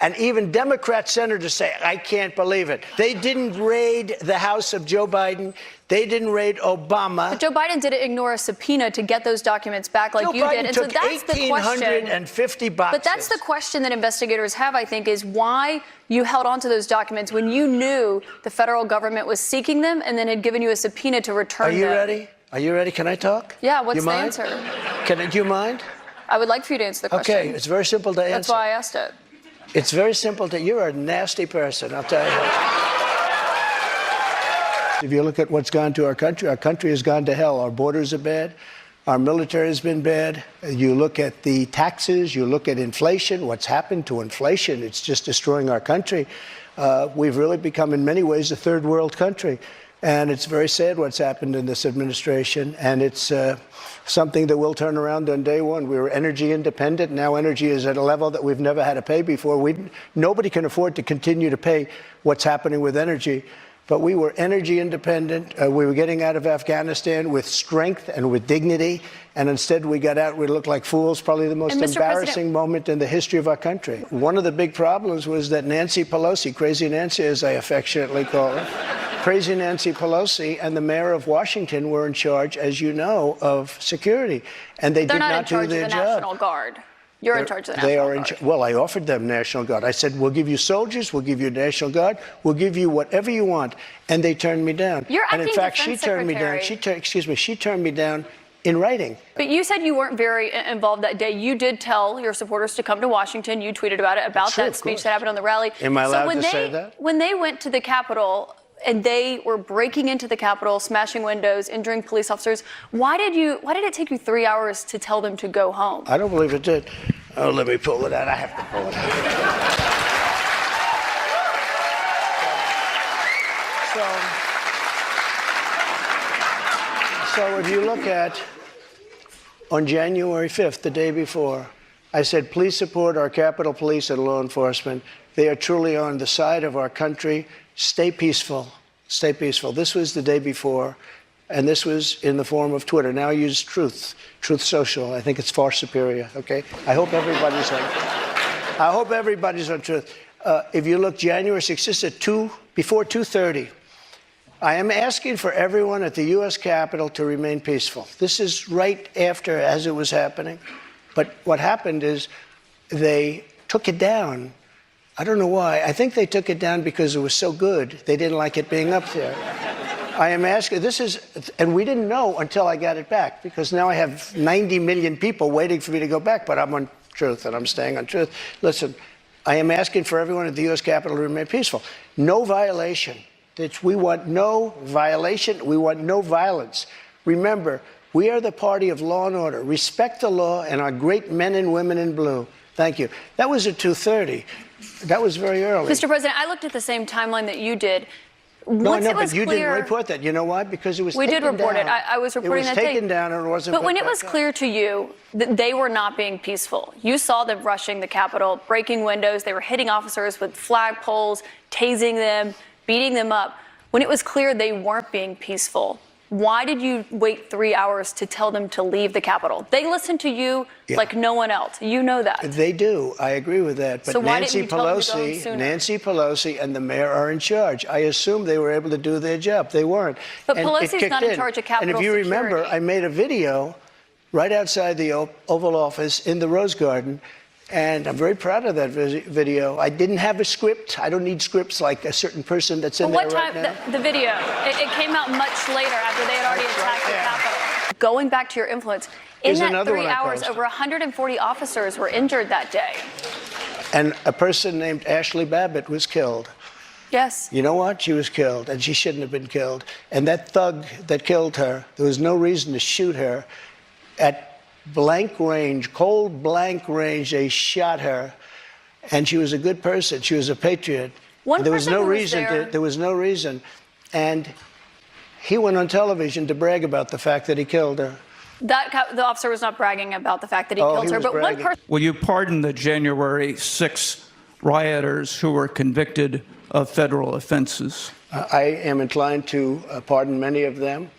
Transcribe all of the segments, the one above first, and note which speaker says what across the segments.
Speaker 1: And even Democrat senators say, I can't believe it. They didn't raid the house of Joe Biden. They didn't raid Obama.
Speaker 2: But Joe Biden didn't ignore a subpoena to get those documents back like you did.
Speaker 1: And so that's the question. 1,850 boxes.
Speaker 2: But that's the question that investigators have, I think, is why you held on to those documents when you knew the federal government was seeking them and then had given you a subpoena to return them.
Speaker 1: Are you ready? Are you ready? Can I talk?
Speaker 2: Yeah, what's the answer?
Speaker 1: Do you mind?
Speaker 2: I would like for you to answer the question.
Speaker 1: Okay, it's very simple to answer.
Speaker 2: That's why I asked it.
Speaker 1: It's very simple you're a nasty person, I'll tell you. If you look at what's gone to our country has gone to hell. Our borders are bad. Our military has been bad. You look at the taxes, you look at inflation, what's happened to inflation, it's just destroying our country. We've really become, in many ways, a third world country. And it's very sad what's happened in this administration. And it's something that will turn around on day one. We were energy independent. Now energy is at a level that we've never had to pay before. Nobody can afford to continue to pay what's happening with energy. But we were energy independent. We were getting out of Afghanistan with strength and with dignity. And instead we got out, we looked like fools, probably the most embarrassing moment in the history of our country. One of the big problems was that Nancy Pelosi, Crazy Nancy as I affectionately call her, Crazy Nancy Pelosi and the mayor of Washington were in charge, as you know, of security. And they did not do their job.
Speaker 2: They're not in charge of the National Guard. You're in charge of the National Guard.
Speaker 1: Well, I offered them National Guard. I said, we'll give you soldiers, we'll give you National Guard, we'll give you whatever you want. And they turned me down.
Speaker 2: And in fact,
Speaker 1: she turned me down. She turned me down in writing.
Speaker 2: But you said you weren't very involved that day. You did tell your supporters to come to Washington. You tweeted about it, about that speech that happened on the rally.
Speaker 1: Am I allowed to say that?
Speaker 2: When they went to the Capitol and they were breaking into the Capitol, smashing windows, injuring police officers, why did it take you 3 hours to tell them to go home?
Speaker 1: I don't believe it did. Oh, let me pull it out. I have to pull it out. So if you look at, on January 5th, the day before, I said, please support our Capitol Police and law enforcement. They are truly on the side of our country. Stay peaceful. Stay peaceful. This was the day before, and this was in the form of Twitter. Now I use Truth Social. I think it's far superior, okay? I hope everybody's on Truth. If you look January 6th, this is before 2:30. I am asking for everyone at the U.S. Capitol to remain peaceful. This is right after, as it was happening. But what happened is they took it down. I don't know why. I think they took it down because it was so good. They didn't like it being up there. I am asking, and we didn't know until I got it back, because now I have 90 million people waiting for me to go back, but I'm on Truth and I'm staying on Truth. Listen, I am asking for everyone at the U.S. Capitol to remain peaceful. No violation. We want no violation. We want no violence. Remember, we are the party of law and order. Respect the law and our great men and women in blue. Thank you. That was at 2:30. That was very early.
Speaker 2: Mr. President, I looked at the same timeline that you did.
Speaker 1: But you didn't report that. You know why? Because it was taken down.
Speaker 2: We did report it. I was reporting that day.
Speaker 1: It was taken down and it wasn't.
Speaker 2: But when it was clear to you that they were not being peaceful, you saw them rushing the Capitol, breaking windows. They were hitting officers with flagpoles, tasing them, beating them up. When it was clear they weren't being peaceful, why did you wait 3 hours to tell them to leave the Capitol? They listened to you like no one else. You know that.
Speaker 1: They do. I agree with that. But
Speaker 2: so why didn't you tell them to go home sooner?
Speaker 1: Nancy Pelosi and the mayor are in charge. I assume they were able to do their job. They weren't.
Speaker 2: But Pelosi's not in charge of Capitol
Speaker 1: security. And if you remember, I made a video right outside the Oval Office in the Rose Garden. And I'm very proud of that video. I didn't have a script. I don't need scripts like a certain person that's in there right now.
Speaker 2: What time, the video, it came out much later after they had already attacked the Capitol. Going back to your influence, in that 3 hours, over 140 officers were injured that day.
Speaker 1: And a person named Ashley Babbitt was killed.
Speaker 2: Yes.
Speaker 1: You know what? She was killed, and she shouldn't have been killed. And that thug that killed her, there was no reason to shoot her. At blank range, cold blank range, they shot her, and she was a good person. She was a patriot. There was no reason. And he went on television to brag about the fact that he killed her.
Speaker 2: The officer was not bragging about the fact that he killed her, but one person.
Speaker 3: Will you pardon the January 6 rioters who were convicted of federal offenses?
Speaker 1: I am inclined to pardon many of them.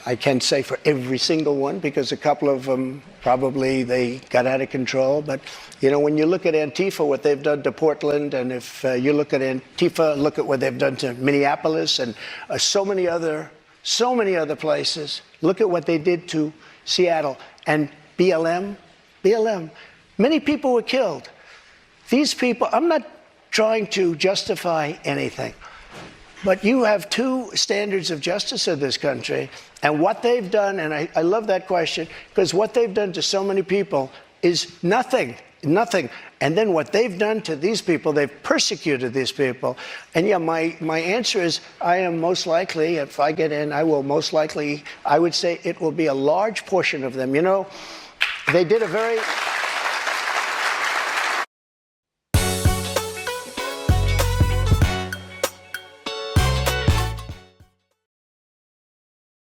Speaker 1: I can't say for every single one because a couple of them probably they got out of control. But, you know, when you look at Antifa, what they've done to Portland, and if you look at Antifa, look at what they've done to Minneapolis and so many other places. Look at what they did to Seattle and BLM. Many people were killed. These people, I'm not trying to justify anything, but you have two standards of justice in this country, and what they've done, and I love that question, because what they've done to so many people is nothing. And then what they've done to these people, they've persecuted these people. And yeah, my answer is I am most likely, if I get in, I will most likely, I would say it will be a large portion of them. You know, they did a very...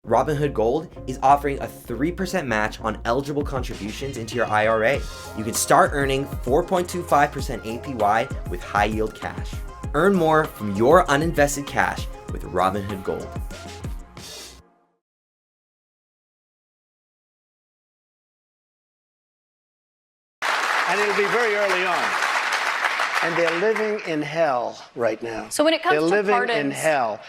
Speaker 4: Robinhood Gold is offering a 3% match on eligible contributions into your IRA. You can start earning 4.25% APY with high yield cash. Earn more from your uninvested cash with Robinhood Gold.
Speaker 1: And it'll be very early on. And they're living in hell right now.
Speaker 2: So when it comes to
Speaker 1: they're living
Speaker 2: pardons,
Speaker 1: in hell.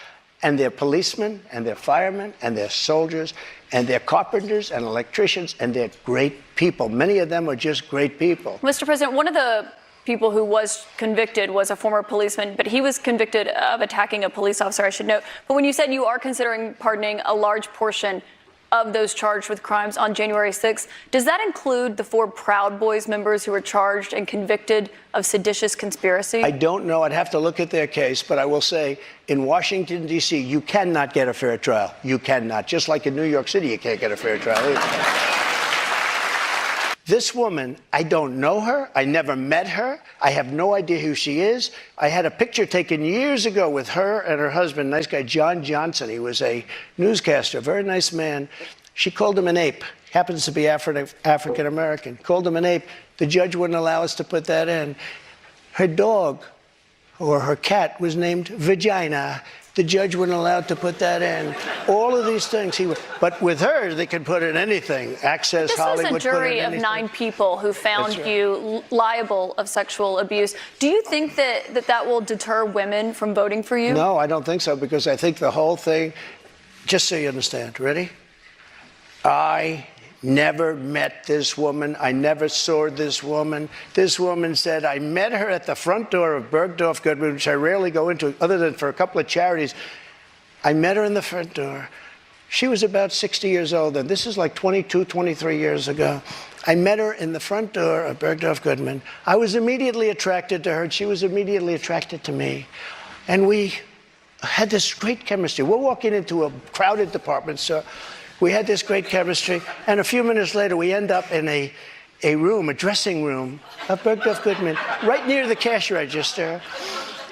Speaker 1: And they're policemen, and they're firemen, and they're soldiers, and they're carpenters and electricians, and they're great people. Many of them are just great people.
Speaker 2: Mr. President, one of the people who was convicted was a former policeman, but he was convicted of attacking a police officer, I should note. But when you said you are considering pardoning a large portion of those charged with crimes on January 6th, does that include the 4 Proud Boys members who were charged and convicted of seditious conspiracy?
Speaker 1: I don't know. I'd have to look at their case, but I will say in Washington, D.C., you cannot get a fair trial. You cannot. Just like in New York City, you can't get a fair trial either. This woman, I don't know her. I never met her. I have no idea who she is. I had a picture taken years ago with her and her husband, nice guy, John Johnson. He was a newscaster, very nice man. She called him an ape. Happens to be African American. Called him an ape. The judge wouldn't allow us to put that in. Her dog or her cat was named Vagina. The judge wouldn't allow to put that in. All of these things. But with her, they could put in anything. Access, Hollywood.
Speaker 2: This was a jury of 9 people who found you liable of sexual abuse. Do you think that will deter women from voting for you?
Speaker 1: No, I don't think so, because I think the whole thing, just so you understand, ready? I never met this woman. I never saw this woman. This woman said, I met her at the front door of Bergdorf Goodman, which I rarely go into other than for a couple of charities. I met her in the front door. She was about 60 years old, and this is like 22, 23 years ago. I met her in the front door of Bergdorf Goodman. I was immediately attracted to her, and she was immediately attracted to me. And we had this great chemistry. We're walking into a crowded department store. We had this great chemistry, and a few minutes later, we end up in a room, a dressing room of Bergdorf Goodman, right near the cash register.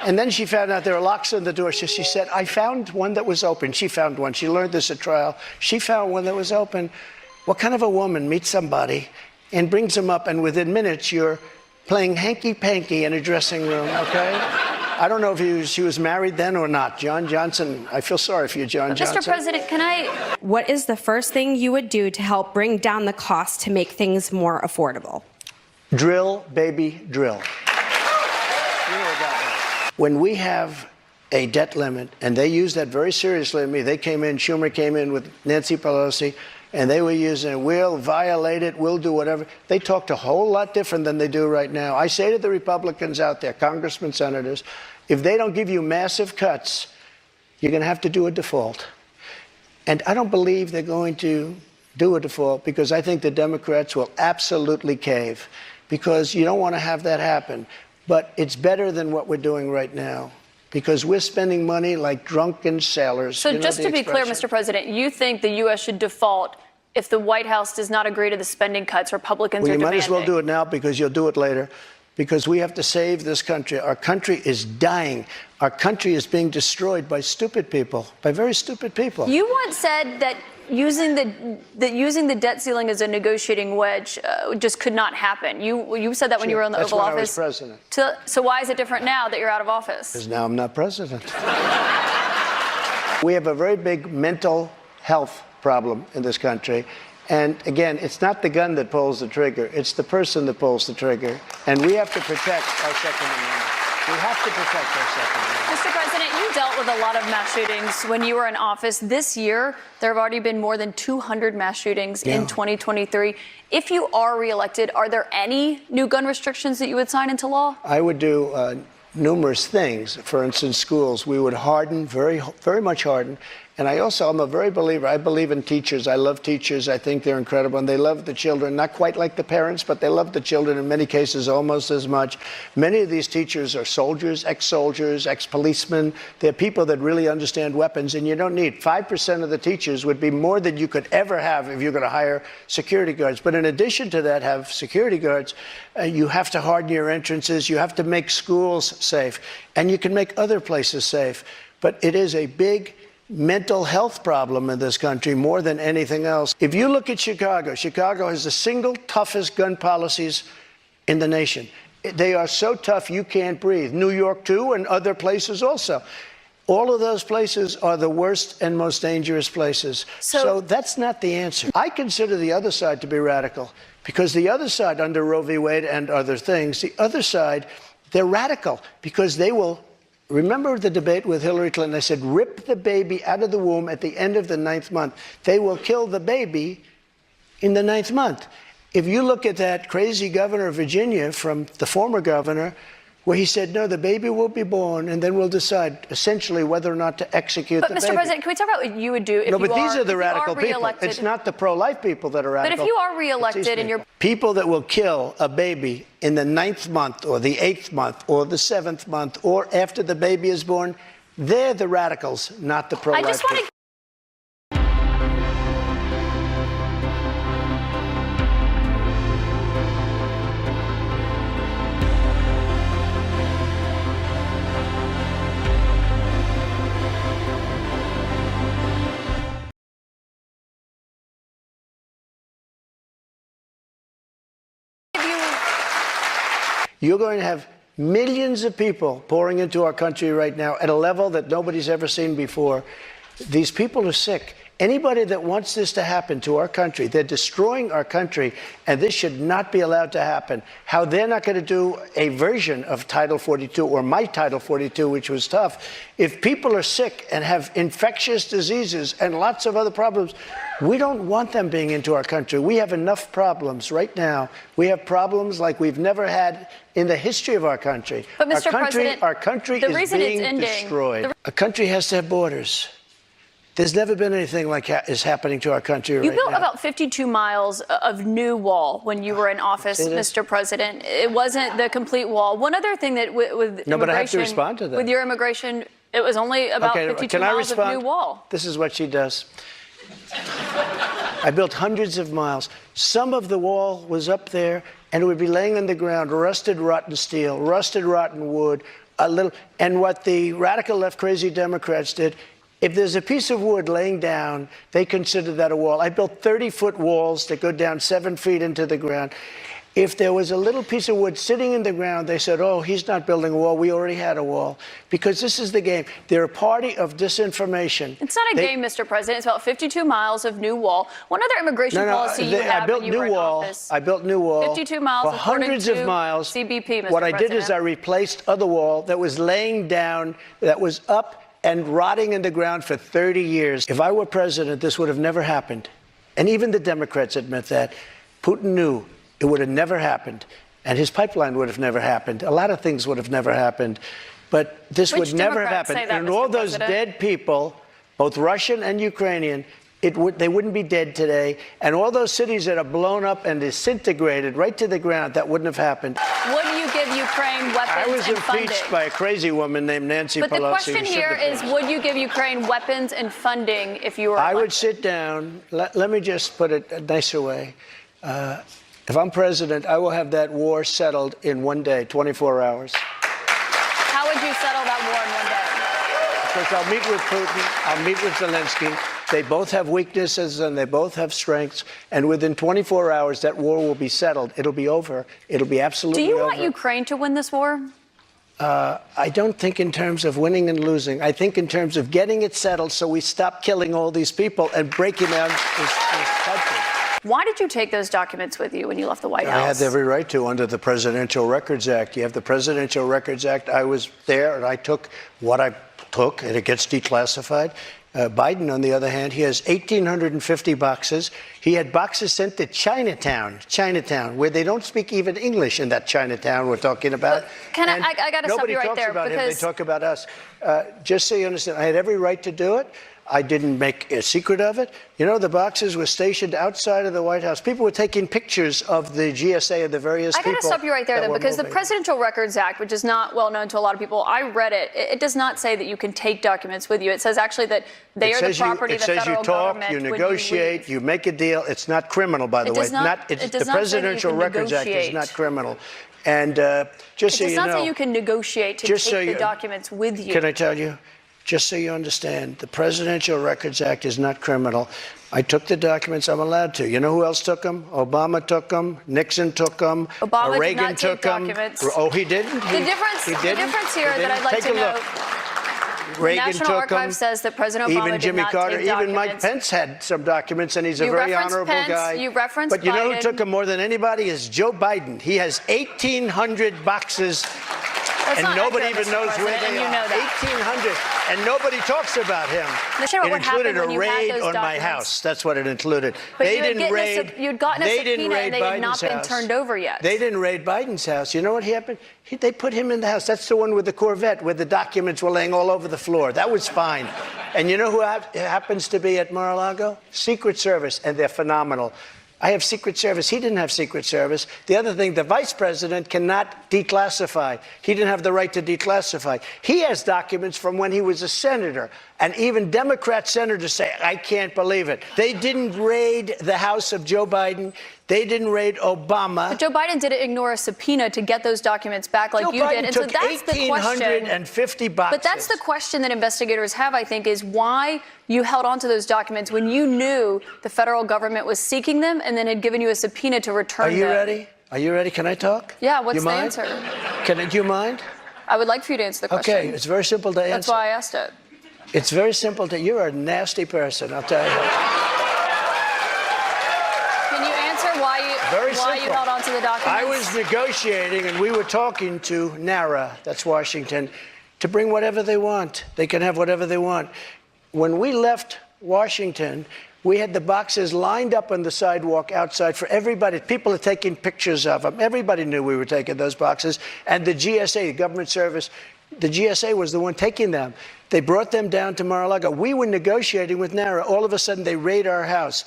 Speaker 1: And then she found out there were locks on the door, so she said, I found one that was open. She found one. She learned this at trial. She found one that was open. What kind of a woman meets somebody and brings them up, and within minutes, you're playing hanky-panky in a dressing room, okay? I don't know if she was married then or not. John Johnson, I feel sorry for you, John Johnson.
Speaker 2: Mr. President, can I...
Speaker 5: What is the first thing you would do to help bring down the cost to make things more affordable?
Speaker 1: Drill, baby, drill. You know about that. When we have a debt limit, and they use that very seriously to me, they came in, Schumer came in with Nancy Pelosi, and they were using, we'll violate it, we'll do whatever. They talked a whole lot different than they do right now. I say to the Republicans out there, congressmen, senators, if they don't give you massive cuts, you're going to have to do a default. And I don't believe they're going to do a default, because I think the Democrats will absolutely cave, because you don't want to have that happen. But it's better than what we're doing right now, because we're spending money like drunken sailors.
Speaker 2: So just to be clear, Mr. President, you think the U.S. should default if the White House does not agree to the spending cuts Republicans are demanding?
Speaker 1: Well, you might as well do it now, because you'll do it later, because we have to save this country. Our country is dying. Our country is being destroyed by stupid people, by very stupid people.
Speaker 2: You once said that using the debt ceiling as a negotiating wedge just could not happen. You said that when you were in the Oval Office.
Speaker 1: That's when I was president.
Speaker 2: So why is it different now that you're out of office?
Speaker 1: Because now I'm not president. We have a very big mental health problem in this country. And again, it's not the gun that pulls the trigger, it's the person that pulls the trigger. And we have to protect our Second Amendment. We have to protect our Second Amendment.
Speaker 2: Mr. President, you dealt with a lot of mass shootings when you were in office. This year, there have already been more than 200 mass shootings in 2023. If you are reelected, are there any new gun restrictions that you would sign into law?
Speaker 1: I would do numerous things. For instance, schools, we would harden, very much harden. And I'm a very believer. I believe in teachers. I love teachers. I think they're incredible. And they love the children, not quite like the parents, but they love the children in many cases almost as much. Many of these teachers are soldiers, ex-policemen. They're people that really understand weapons. And you don't need 5% of the teachers would be more than you could ever have if you're going to hire security guards. But in addition to that, have security guards, you have to harden your entrances. You have to make schools safe. And you can make other places safe. But it is a big mental health problem in this country more than anything else. If you look at Chicago, Chicago has the single toughest gun policies in the nation. They are so tough you can't breathe. New York too, and other places also. All of those places are the worst and most dangerous places. So that's not the answer. I consider the other side to be radical because the other side, under Roe v. Wade and other things, the other side, they're radical because they will. Remember the debate with Hillary Clinton? They said, rip the baby out of the womb at the end of the 9th month. They will kill the baby in the 9th month. If you look at that crazy governor of Virginia from the former governor, where he said, no, the baby will be born, and then we'll decide essentially whether or not to execute the baby.
Speaker 2: But, Mr. President, can we talk about what you would do if
Speaker 1: these are the radical people. It's not the pro-life people that are radical.
Speaker 2: But if you are reelected and you're...
Speaker 1: People that will kill a baby in the 9th month or the 8th month or the 7th month or after the baby is born, they're the radicals, not the pro-life people. You're going to have millions of people pouring into our country right now at a level that nobody's ever seen before. These people are sick. Anybody that wants this to happen to our country, they're destroying our country, and this should not be allowed to happen. How they're not going to do a version of Title 42 or my Title 42, which was tough. If people are sick and have infectious diseases and lots of other problems, we don't want them being into our country. We have enough problems right now. We have problems like we've never had in the history of our country.
Speaker 2: But Mr. President,
Speaker 1: our country is being destroyed. A country has to have borders. There's never been anything like is happening to our country right now.
Speaker 2: You built about 52 miles of new wall when you were in office, Mr. President. It wasn't the complete wall. One other thing that with immigration...
Speaker 1: No, but I have to respond to that.
Speaker 2: With your immigration, it was only about 52 miles of new wall.
Speaker 1: This is what she does. I built hundreds of miles. Some of the wall was up there, and it would be laying on the ground, rusted, rotten steel, rusted, rotten wood, and what the radical left crazy Democrats did, if there's a piece of wood laying down, they consider that a wall. I built 30-foot walls that go down 7 feet into the ground. If there was a little piece of wood sitting in the ground, they said, oh, he's not building a wall. We already had a wall. Because this is the game. They're a party of disinformation.
Speaker 2: It's not a game, Mr. President. It's about 52 miles of new wall. One other immigration policy you had when you were in office.
Speaker 1: I built new wall.
Speaker 2: 52 miles
Speaker 1: for hundreds of miles.
Speaker 2: CBP, Mr.
Speaker 1: What I
Speaker 2: President.
Speaker 1: did is I replaced other wall that was laying down, that was up and rotting in the ground for 30 years. If I were president, this would have never happened. And even the Democrats admit that. Putin knew it would have never happened. And his pipeline would have never happened. A lot of things would have never happened. But this would never have happened. And all those dead people, both Russian and Ukrainian, they wouldn't be dead today. And all those cities that are blown up and disintegrated right to the ground, that wouldn't have happened.
Speaker 2: Would you give Ukraine weapons and funding?
Speaker 1: I was impeached by a crazy woman named Nancy Pelosi.
Speaker 2: But the question here is, would you give Ukraine weapons and funding if you were elected?
Speaker 1: I would sit down. Let me just put it a nicer way. If I'm president, I will have that war settled in one day, 24 hours.
Speaker 2: How would you settle that war in one day?
Speaker 1: Because I'll meet with Putin, I'll meet with Zelensky. They both have weaknesses and they both have strengths. And within 24 hours, that war will be settled. It'll be over. It'll be absolutely over.
Speaker 2: Do you want Ukraine to win this war?
Speaker 1: I don't think in terms of winning and losing. I think in terms of getting it settled so we stop killing all these people and breaking down this country.
Speaker 2: Why did you take those documents with you when you left the White House?
Speaker 1: I had every right to under the Presidential Records Act. You have the Presidential Records Act. I was there and I took what I took, and it gets declassified. Biden, on the other hand, he has 1,850 boxes. He had boxes sent to Chinatown, where they don't speak even English in that Chinatown we're talking about.
Speaker 2: I got to stop you right there.
Speaker 1: Nobody talks about him,
Speaker 2: because
Speaker 1: they talk about us. Just so you understand, I had every right to do it. I didn't make a secret of it. You know, the boxes were stationed outside of the White House. People were taking pictures of the GSA of the various people.
Speaker 2: I got to stop you right there, then, because the Presidential Records Act, which is not well known to a lot of people, I read it. It does not say that you can take documents with you. It says actually that they are the property of the federal government.
Speaker 1: It says you talk, you negotiate, you make a deal. It's not criminal, by the way. The Presidential Records Act is not criminal. And just so you know,
Speaker 2: it does not say you can negotiate to take the documents with you.
Speaker 1: Can I tell you? Just so you understand, the Presidential Records Act is not criminal. I took the documents. I'm allowed to. You know who else took them? Obama took them. Nixon took them.
Speaker 2: Obama
Speaker 1: Reagan
Speaker 2: did not
Speaker 1: took
Speaker 2: take
Speaker 1: them.
Speaker 2: documents.
Speaker 1: Oh, he didn't?
Speaker 2: The difference here that I'd like to know.
Speaker 1: Reagan
Speaker 2: National
Speaker 1: took them.
Speaker 2: Archives says that President Obama
Speaker 1: even Jimmy
Speaker 2: did not
Speaker 1: Carter,
Speaker 2: take
Speaker 1: even
Speaker 2: documents.
Speaker 1: Mike Pence had some documents, and he's a very honorable guy.
Speaker 2: You referenced
Speaker 1: but you know
Speaker 2: Biden.
Speaker 1: who took them more than anybody is Joe Biden. He has 1,800 boxes.
Speaker 2: That's
Speaker 1: and nobody
Speaker 2: accurate,
Speaker 1: even knows
Speaker 2: Mr.
Speaker 1: where they
Speaker 2: you
Speaker 1: are.
Speaker 2: know that.
Speaker 1: 1,800, and nobody talks about him.
Speaker 2: What
Speaker 1: It included
Speaker 2: happened when
Speaker 1: a
Speaker 2: you had
Speaker 1: raid
Speaker 2: those
Speaker 1: on my
Speaker 2: documents?
Speaker 1: house. That's what it included.
Speaker 2: But
Speaker 1: they didn't raid.
Speaker 2: You'd gotten a subpoena and they had not
Speaker 1: Biden's
Speaker 2: been
Speaker 1: house.
Speaker 2: turned over yet.
Speaker 1: They didn't raid Biden's house. You know what happened? They put him in the house. That's the one with the Corvette, where the documents were laying all over the floor. That was fine. And you know who happens to be at Mar-a-Lago? Secret Service, and they're phenomenal. I have Secret Service. He didn't have Secret Service. The other thing, the vice president cannot declassify. He didn't have the right to declassify. He has documents from when he was a senator. And even Democrat senators say, I can't believe it. They didn't raid the house of Joe Biden. They didn't raid Obama.
Speaker 2: But Joe Biden didn't ignore a subpoena to get those documents back like you did.
Speaker 1: And
Speaker 2: so that's the question.
Speaker 1: 1,850 boxes.
Speaker 2: But that's the question that investigators have, I think, is why you held on to those documents when you knew the federal government was seeking them and then had given you a subpoena to return them.
Speaker 1: Are you ready? Are you ready? Can I talk?
Speaker 2: Yeah, what's the answer?
Speaker 1: Do you mind?
Speaker 2: I would like for you to answer the question.
Speaker 1: Okay, it's very simple to answer.
Speaker 2: That's why I asked it.
Speaker 1: It's very simple to. You're a nasty person, I'll tell you.
Speaker 2: Can you answer why you held on to the documents?
Speaker 1: I was negotiating, and we were talking to NARA, that's Washington, to bring whatever they want. They can have whatever they want. When we left Washington, we had the boxes lined up on the sidewalk outside for everybody. People are taking pictures of them. Everybody knew we were taking those boxes. And the GSA, the government service, the GSA was the one taking them. They brought them down to Mar-a-Lago. We were negotiating with NARA. All of a sudden, they raid our house.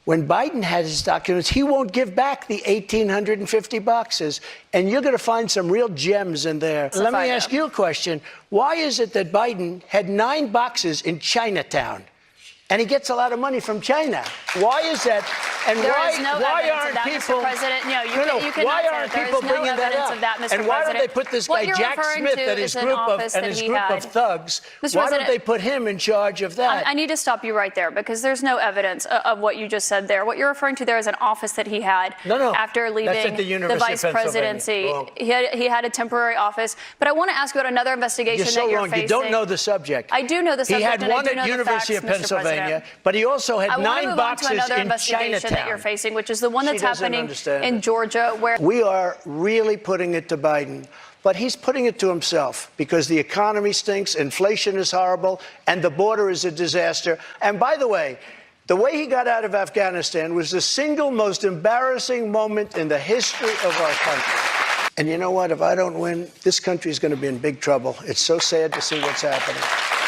Speaker 1: When Biden had his documents, he won't give back the 1,850 boxes. And you're going to find some real gems in there. Let me ask you a question. Why is it that Biden had 9 boxes in Chinatown? And he gets a lot of money from China. Why is that? And why aren't people? Why aren't people bringing that up? And why don't they put this guy Jack Smith and his group of thugs? Why don't they put him in charge of that?
Speaker 2: I need to stop you right there because there's no evidence of what you just said there. What you're referring to there is an office that he had after leaving the vice presidency. He had a temporary office. But I want to ask you about another investigation that you're facing.
Speaker 1: You don't know the subject.
Speaker 2: I do know the subject.
Speaker 1: He had one at University of Pennsylvania, but he also had 9 boxes in Chinatown.
Speaker 2: That you're facing, which is the one that's happening in Georgia, where
Speaker 1: we are really putting it to Biden, but he's putting it to himself because the economy stinks, inflation is horrible, and the border is a disaster. And by the way he got out of Afghanistan was the single most embarrassing moment in the history of our country. And you know what? If I don't win, this country is going to be in big trouble. It's so sad to see what's happening.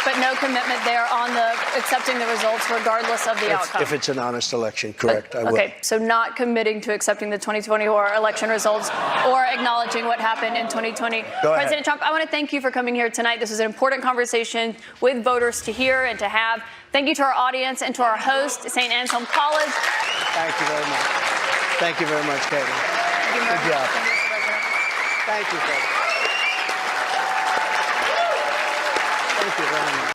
Speaker 2: But no commitment there on accepting the results regardless of the outcome.
Speaker 1: If it's an honest election, correct, I will.
Speaker 2: Okay, so not committing to accepting the 2024 election results or acknowledging what happened in 2020. President Trump, I want to thank you for coming here tonight. This is an important conversation with voters to hear and to have. Thank you to our audience and to our host, St. Anselm College.
Speaker 1: Thank you very much. Thank you very much, Katie. Good job. Thank you, Katie. Thank you very much.